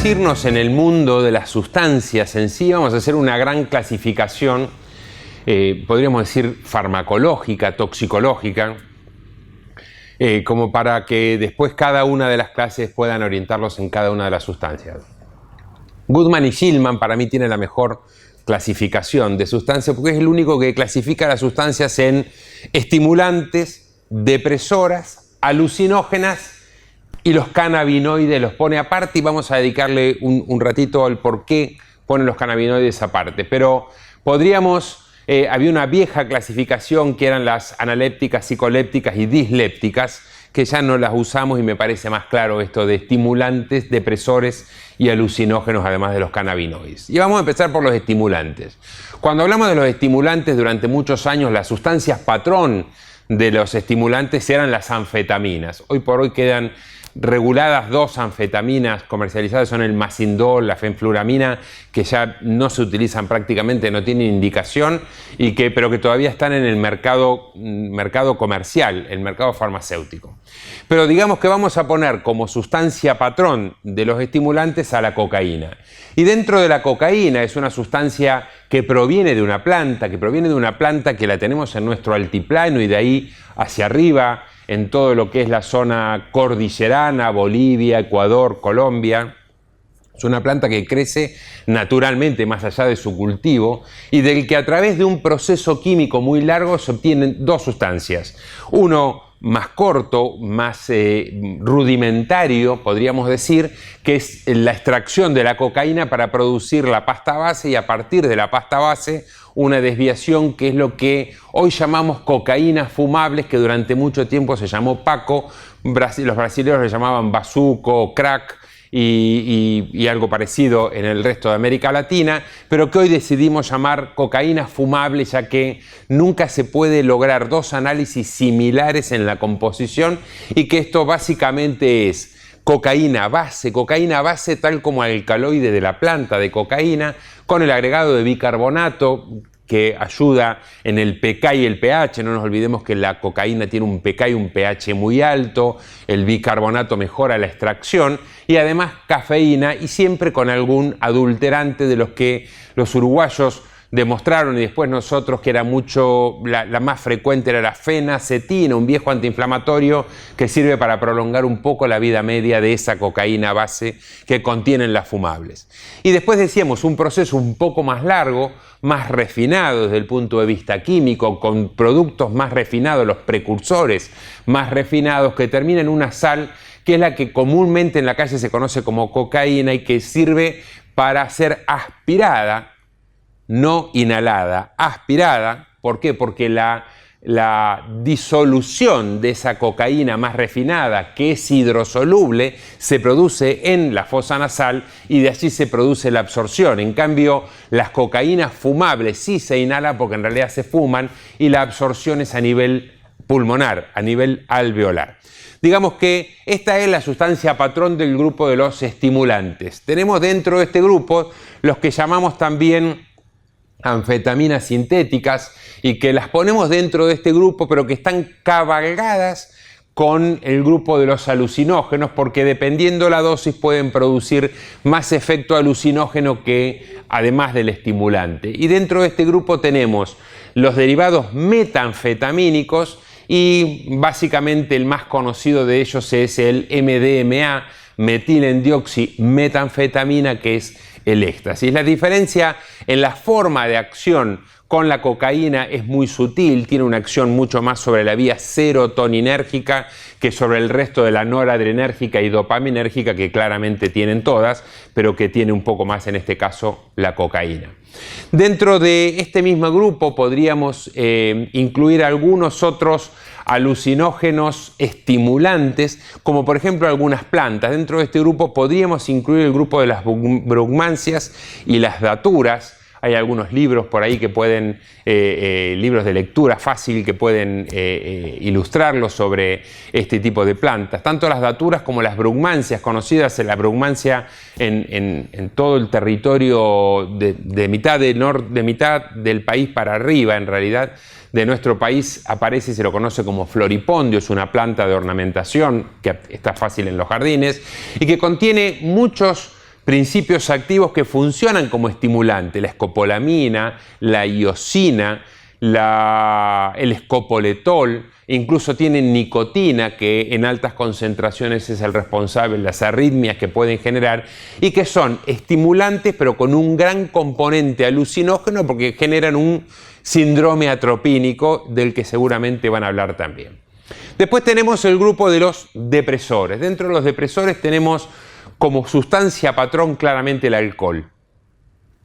introducirnos en el mundo de las sustancias en sí, vamos a hacer una gran clasificación, podríamos decir farmacológica, toxicológica, como para que después cada una de las clases puedan orientarlos en cada una de las sustancias. Goodman y Shillman para mí tienen la mejor clasificación de sustancias porque es el único que clasifica las sustancias en estimulantes, depresoras, alucinógenas y los cannabinoides los pone aparte, y vamos a dedicarle un ratito al por qué ponen los cannabinoides aparte. Pero podríamos, había una vieja clasificación que eran las analépticas, psicolépticas y dislépticas, que ya no las usamos y me parece más claro esto de estimulantes, depresores y alucinógenos, además de los cannabinoides. Y vamos a empezar por los estimulantes. Cuando hablamos de los estimulantes, durante muchos años las sustancias patrón de los estimulantes eran las anfetaminas. Hoy por hoy quedan reguladas dos anfetaminas comercializadas, son el Mazindol, la fenfluramina, que ya no se utilizan prácticamente, no tienen indicación, pero que todavía están en el mercado comercial, el mercado farmacéutico. Pero digamos que vamos a poner como sustancia patrón de los estimulantes a la cocaína. Y dentro de la cocaína es una sustancia que proviene de una planta, que la tenemos en nuestro altiplano y de ahí hacia arriba, en todo lo que es la zona cordillerana, Bolivia, Ecuador, Colombia. Es una planta que crece naturalmente más allá de su cultivo y del que a través de un proceso químico muy largo se obtienen dos sustancias. Uno más corto, más rudimentario, podríamos decir, que es la extracción de la cocaína para producir la pasta base, y a partir de la pasta base una desviación que es lo que hoy llamamos cocaínas fumables, que durante mucho tiempo se llamó Paco, los brasileños le llamaban bazuco o crack, y algo parecido en el resto de América Latina, pero que hoy decidimos llamar cocaína fumable, ya que nunca se puede lograr dos análisis similares en la composición, y que esto básicamente es cocaína base tal como alcaloide de la planta de cocaína, con el agregado de bicarbonato, que ayuda en el pK y el pH. No nos olvidemos que la cocaína tiene un pK y un pH muy alto, el bicarbonato mejora la extracción, y además cafeína, y siempre con algún adulterante de los que los uruguayos demostraron y después nosotros que era mucho, la más frecuente era la fenacetina, un viejo antiinflamatorio que sirve para prolongar un poco la vida media de esa cocaína base que contienen las fumables. Y después decíamos un proceso un poco más largo, más refinado desde el punto de vista químico, con productos más refinados, los precursores más refinados, que termina en una sal que es la que comúnmente en la calle se conoce como cocaína y que sirve para ser aspirada, no inhalada, aspirada. ¿Por qué? Porque la disolución de esa cocaína más refinada, que es hidrosoluble, se produce en la fosa nasal y de allí se produce la absorción. En cambio, las cocaínas fumables sí se inhalan porque en realidad se fuman, y la absorción es a nivel pulmonar, a nivel alveolar. Digamos que esta es la sustancia patrón del grupo de los estimulantes. Tenemos dentro de este grupo los que llamamos también anfetaminas sintéticas, y que las ponemos dentro de este grupo, pero que están cabalgadas con el grupo de los alucinógenos, porque dependiendo la dosis pueden producir más efecto alucinógeno que además del estimulante. Y dentro de este grupo tenemos los derivados metanfetamínicos, y básicamente el más conocido de ellos es el MDMA, metilendioximetanfetamina, que es el éxtasis. La diferencia en la forma de acción con la cocaína es muy sutil, tiene una acción mucho más sobre la vía serotoninérgica que sobre el resto de la noradrenérgica y dopaminérgica, que claramente tienen todas, pero que tiene un poco más en este caso la cocaína. Dentro de este mismo grupo podríamos incluir algunos otros alucinógenos estimulantes, como por ejemplo algunas plantas. Dentro de este grupo podríamos incluir el grupo de las brugmansias y las daturas. Hay algunos libros por ahí que pueden, libros de lectura fácil que pueden ilustrarlos sobre este tipo de plantas. Tanto las daturas como las brugmansias, conocidas en la brugmansia en todo el territorio de mitad del país para arriba, en realidad, de nuestro país aparece y se lo conoce como floripondio. Es una planta de ornamentación que está fácil en los jardines y que contiene muchos principios activos que funcionan como estimulante, la escopolamina, la iosina, el escopoletol, incluso tienen nicotina, que en altas concentraciones es el responsable de las arritmias que pueden generar, y que son estimulantes pero con un gran componente alucinógeno porque generan un síndrome atropínico del que seguramente van a hablar también. Después tenemos el grupo de los depresores. Dentro de los depresores tenemos como sustancia patrón claramente el alcohol.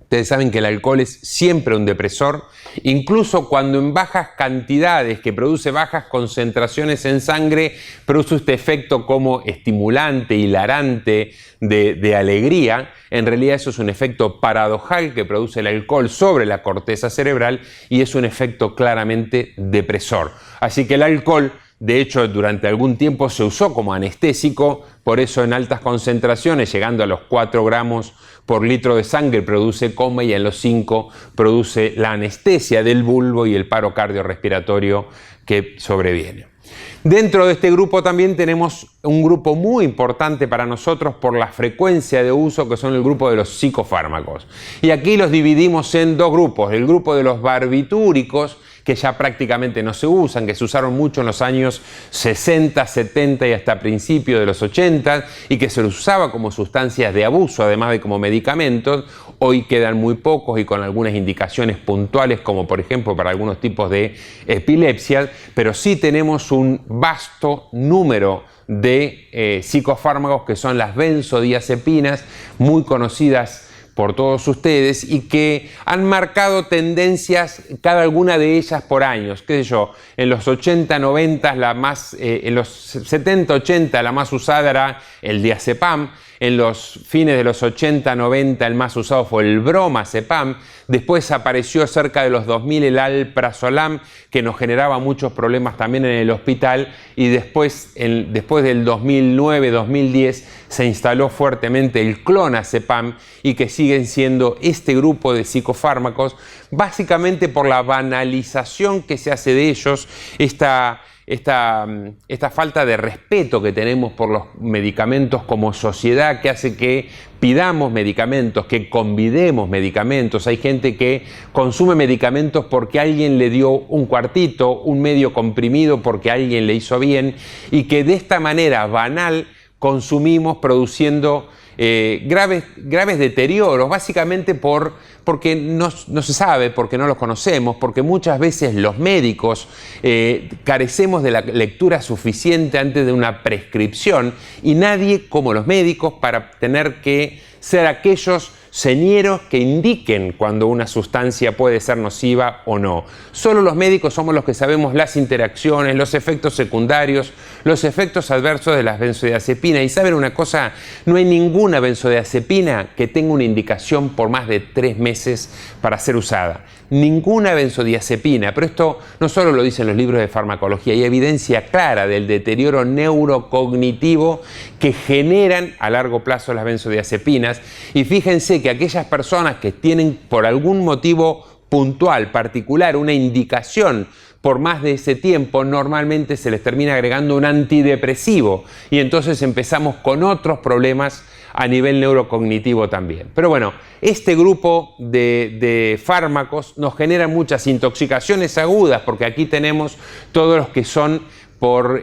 Ustedes saben que el alcohol es siempre un depresor, incluso cuando en bajas cantidades, que produce bajas concentraciones en sangre, produce este efecto como estimulante, hilarante, de alegría. En realidad eso es un efecto paradojal que produce el alcohol sobre la corteza cerebral y es un efecto claramente depresor. Así que el alcohol, de hecho, durante algún tiempo se usó como anestésico, por eso en altas concentraciones, llegando a los 4 gramos por litro de sangre, produce coma, y en los 5 produce la anestesia del bulbo y el paro cardiorrespiratorio que sobreviene. Dentro de este grupo también tenemos un grupo muy importante para nosotros por la frecuencia de uso, que son el grupo de los psicofármacos. Y aquí los dividimos en 2 grupos: el grupo de los barbitúricos, que ya prácticamente no se usan, que se usaron mucho en los años 60, 70 y hasta principios de los 80, y que se los usaba como sustancias de abuso, además de como medicamentos. Hoy quedan muy pocos y con algunas indicaciones puntuales, como por ejemplo para algunos tipos de epilepsia, pero sí tenemos un vasto número de psicofármacos que son las benzodiazepinas, muy conocidas por todos ustedes y que han marcado tendencias, cada alguna de ellas por años. Qué sé yo, en los 80, 90, en los 70, 80 la más usada era el diazepam. En los fines de los 80, 90 el más usado fue el bromazepam. Después apareció cerca de los 2000 el alprazolam, que nos generaba muchos problemas también en el hospital, y después del 2009, 2010 se instaló fuertemente el clonazepam, y que siguen siendo este grupo de psicofármacos, básicamente por la banalización que se hace de ellos, esta falta de respeto que tenemos por los medicamentos como sociedad, que hace que pidamos medicamentos, que convidemos medicamentos. Hay gente que consume medicamentos porque alguien le dio un cuartito, un medio comprimido porque alguien le hizo bien, y que de esta manera banal consumimos, produciendo graves deterioros, básicamente porque no se sabe, porque no los conocemos, porque muchas veces los médicos carecemos de la lectura suficiente antes de una prescripción, y nadie como los médicos para tener que ser aquellos señeros que indiquen cuando una sustancia puede ser nociva o no. Solo los médicos somos los que sabemos las interacciones, los efectos secundarios, los efectos adversos de las benzodiazepinas. Y ¿saben una cosa? No hay ninguna benzodiazepina que tenga una indicación por más de 3 meses para ser usada. Ninguna benzodiazepina, pero esto no solo lo dicen los libros de farmacología, hay evidencia clara del deterioro neurocognitivo que generan a largo plazo las benzodiazepinas. Y fíjense que aquellas personas que tienen por algún motivo puntual, particular, una indicación por más de ese tiempo, normalmente se les termina agregando un antidepresivo, y entonces empezamos con otros problemas a nivel neurocognitivo también. Pero bueno, este grupo de fármacos nos genera muchas intoxicaciones agudas, porque aquí tenemos todos los que son por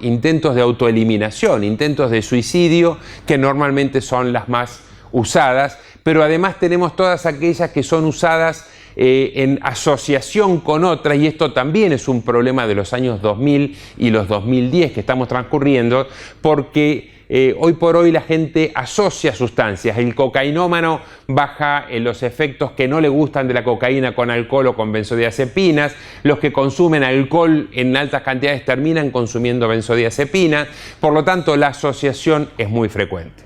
intentos de autoeliminación, intentos de suicidio, que normalmente son las más usadas, pero además tenemos todas aquellas que son usadas en asociación con otras, y esto también es un problema de los años 2000 y los 2010 que estamos transcurriendo, porque hoy por hoy la gente asocia sustancias. El cocainómano baja los efectos que no le gustan de la cocaína con alcohol o con benzodiazepinas. Los que consumen alcohol en altas cantidades terminan consumiendo benzodiazepinas. Por lo tanto, la asociación es muy frecuente.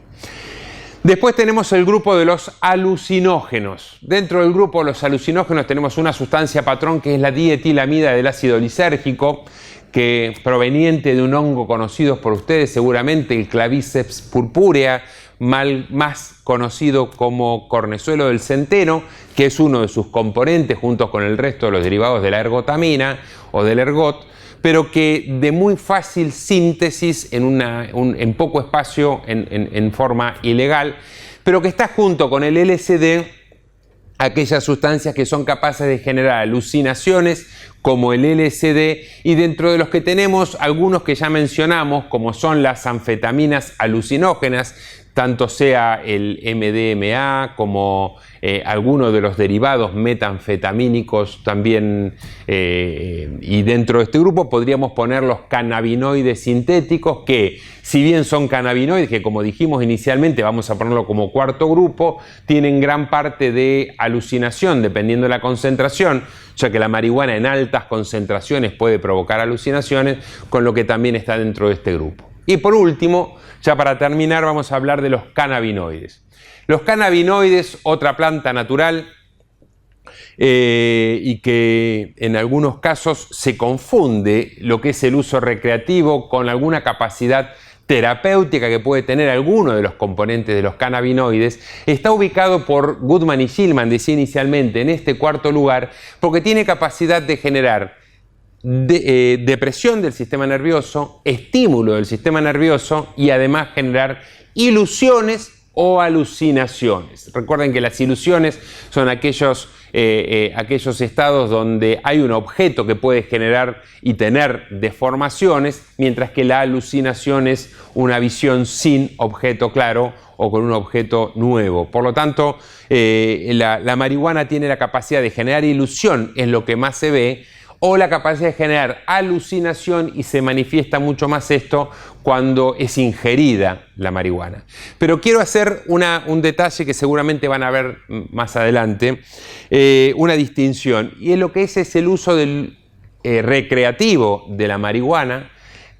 Después tenemos el grupo de los alucinógenos. Dentro del grupo de los alucinógenos tenemos una sustancia patrón que es la dietilamida del ácido lisérgico, que proveniente de un hongo conocido por ustedes seguramente, el Claviceps purpurea, más conocido como cornezuelo del centeno, que es uno de sus componentes junto con el resto de los derivados de la ergotamina o del ergot, pero que de muy fácil síntesis en poco espacio, en forma ilegal, pero que está junto con el LSD, aquellas sustancias que son capaces de generar alucinaciones como el LSD, y dentro de los que tenemos algunos que ya mencionamos, como son las anfetaminas alucinógenas, tanto sea el MDMA como algunos de los derivados metanfetamínicos también, y dentro de este grupo podríamos poner los cannabinoides sintéticos, que si bien son cannabinoides, que como dijimos inicialmente vamos a ponerlo como cuarto grupo, tienen gran parte de alucinación dependiendo de la concentración, ya que la marihuana en altas concentraciones puede provocar alucinaciones, con lo que también está dentro de este grupo. Y por último, ya para terminar, vamos a hablar de los cannabinoides. Los cannabinoides, otra planta natural, y que en algunos casos se confunde lo que es el uso recreativo con alguna capacidad terapéutica que puede tener alguno de los componentes de los cannabinoides, está ubicado por Goodman y Gilman, decía inicialmente, en este cuarto lugar, porque tiene capacidad de generar depresión del sistema nervioso, estímulo del sistema nervioso y además generar ilusiones o alucinaciones. Recuerden que las ilusiones son aquellos estados donde hay un objeto que puede generar y tener deformaciones, mientras que la alucinación es una visión sin objeto claro o con un objeto nuevo. Por lo tanto, la marihuana tiene la capacidad de generar ilusión, es lo que más se ve, o la capacidad de generar alucinación, y se manifiesta mucho más esto cuando es ingerida la marihuana. Pero quiero hacer un detalle que seguramente van a ver más adelante, una distinción, y es lo que es el uso del recreativo de la marihuana,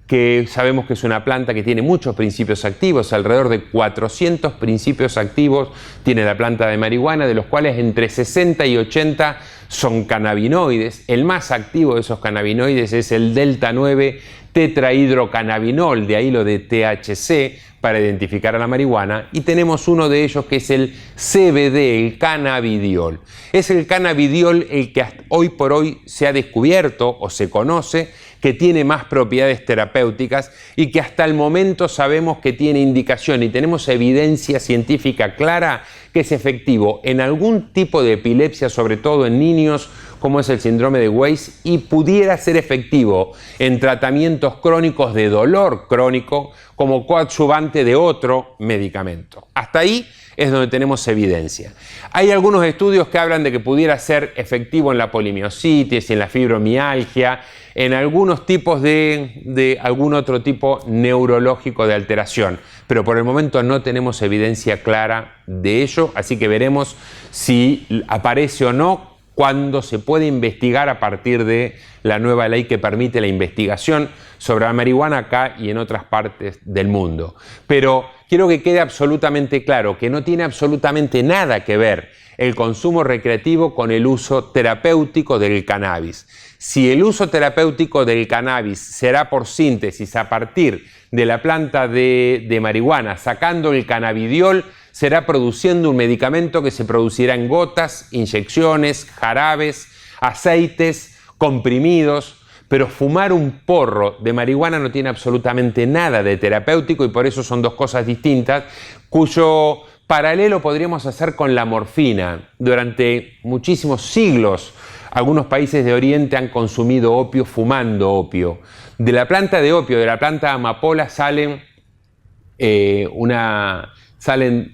que sabemos que es una planta que tiene muchos principios activos, alrededor de 400 principios activos tiene la planta de marihuana, de los cuales entre 60 y 80 son cannabinoides. El más activo de esos cannabinoides es el delta 9 tetrahidrocannabinol, de ahí lo de THC, para identificar a la marihuana, y tenemos uno de ellos que es el CBD, el cannabidiol. Es el cannabidiol el que hoy por hoy se ha descubierto o se conoce que tiene más propiedades terapéuticas y que hasta el momento sabemos que tiene indicación y tenemos evidencia científica clara que es efectivo en algún tipo de epilepsia, sobre todo en niños, como es el síndrome de Weiss, y pudiera ser efectivo en tratamientos crónicos de dolor crónico como coadyuvante de otro medicamento. Hasta ahí es donde tenemos evidencia. Hay algunos estudios que hablan de que pudiera ser efectivo en la polimiositis, en la fibromialgia, en algunos tipos de algún otro tipo neurológico de alteración, pero por el momento no tenemos evidencia clara de ello, así que veremos si aparece o no, cuando se puede investigar a partir de la nueva ley que permite la investigación sobre la marihuana acá y en otras partes del mundo. Pero quiero que quede absolutamente claro que no tiene absolutamente nada que ver el consumo recreativo con el uso terapéutico del cannabis. Si el uso terapéutico del cannabis será por síntesis a partir de la planta de marihuana, sacando el cannabidiol, será produciendo un medicamento que se producirá en gotas, inyecciones, jarabes, aceites, comprimidos, pero fumar un porro de marihuana no tiene absolutamente nada de terapéutico, y por eso son dos cosas distintas, cuyo paralelo podríamos hacer con la morfina. Durante muchísimos siglos, algunos países de Oriente han consumido opio fumando opio. De la planta de opio, de la planta de amapola, salen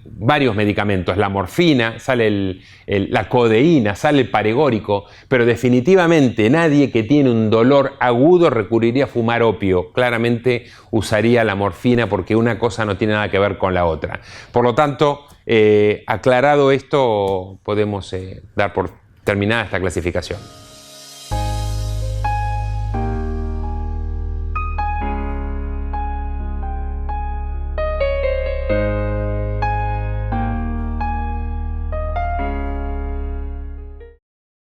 varios medicamentos, la morfina, sale la codeína, sale el paregórico, pero definitivamente nadie que tiene un dolor agudo recurriría a fumar opio. Claramente usaría la morfina, porque una cosa no tiene nada que ver con la otra. Por lo tanto, aclarado esto, podemos dar por terminada esta clasificación.